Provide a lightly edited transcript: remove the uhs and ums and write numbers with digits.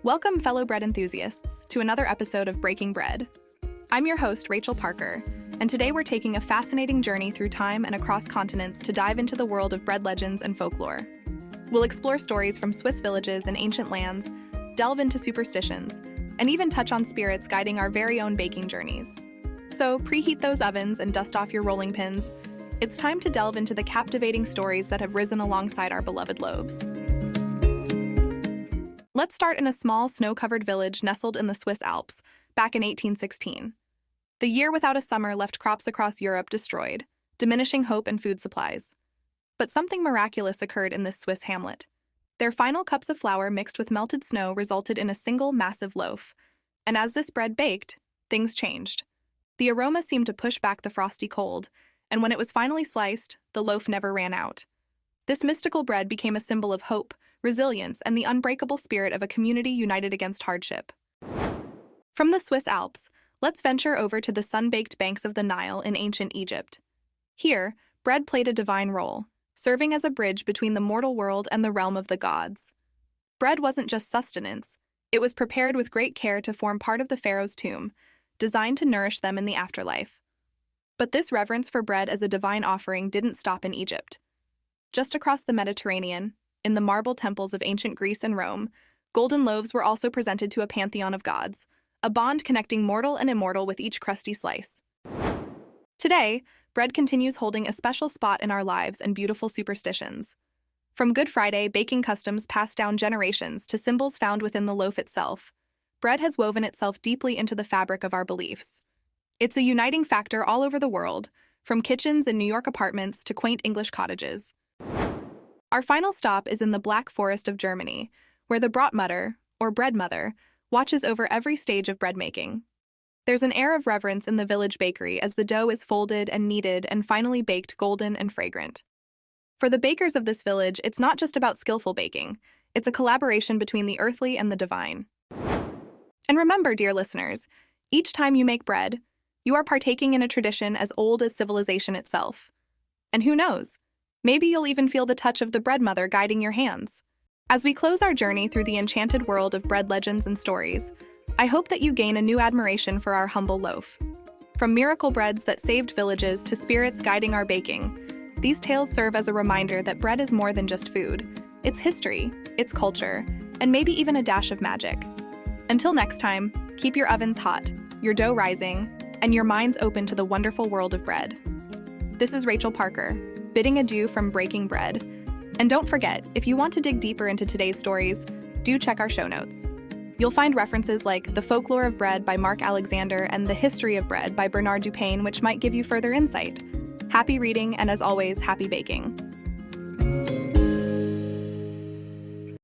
Welcome, fellow bread enthusiasts, to another episode of Breaking Bread. I'm your host, Rachel Parker, and today we're taking a fascinating journey through time and across continents to dive into the world of bread legends and folklore. We'll explore stories from Swiss villages and ancient lands, delve into superstitions, and even touch on spirits guiding our very own baking journeys. So preheat those ovens and dust off your rolling pins. It's time to delve into the captivating stories that have risen alongside our beloved loaves. Let's start in a small, snow-covered village nestled in the Swiss Alps, back in 1816. The year without a summer left crops across Europe destroyed, diminishing hope and food supplies. But something miraculous occurred in this Swiss hamlet. Their final cups of flour mixed with melted snow resulted in a single massive loaf. And as this bread baked, things changed. The aroma seemed to push back the frosty cold, and when it was finally sliced, the loaf never ran out. This mystical bread became a symbol of hope, resilience, and the unbreakable spirit of a community united against hardship. From the Swiss Alps, let's venture over to the sun-baked banks of the Nile in ancient Egypt. Here, bread played a divine role, serving as a bridge between the mortal world and the realm of the gods. Bread wasn't just sustenance, it was prepared with great care to form part of the pharaoh's tomb, designed to nourish them in the afterlife. But this reverence for bread as a divine offering didn't stop in Egypt. Just across the Mediterranean, in the marble temples of ancient Greece and Rome, golden loaves were also presented to a pantheon of gods, a bond connecting mortal and immortal with each crusty slice. Today, bread continues holding a special spot in our lives and beautiful superstitions. From Good Friday baking customs passed down generations to symbols found within the loaf itself, bread has woven itself deeply into the fabric of our beliefs. It's a uniting factor all over the world, from kitchens in New York apartments to quaint English cottages. Our final stop is in the Black Forest of Germany, where the Brotmutter, or bread mother, watches over every stage of bread making. There's an air of reverence in the village bakery as the dough is folded and kneaded and finally baked golden and fragrant. For the bakers of this village, it's not just about skillful baking, it's a collaboration between the earthly and the divine. And remember, dear listeners, each time you make bread, you are partaking in a tradition as old as civilization itself. And who knows? Maybe you'll even feel the touch of the bread mother guiding your hands. As we close our journey through the enchanted world of bread legends and stories, I hope that you gain a new admiration for our humble loaf. From miracle breads that saved villages to spirits guiding our baking, these tales serve as a reminder that bread is more than just food. It's history, it's culture, and maybe even a dash of magic. Until next time, keep your ovens hot, your dough rising, and your minds open to the wonderful world of bread. This is Rachel Parker, bidding adieu from Breaking Bread. And don't forget, if you want to dig deeper into today's stories, do check our show notes. You'll find references like The Folklore of Bread by Marc Alexander and The History of Bread by Bernard Dupaigne, which might give you further insight. Happy reading, and as always, happy baking.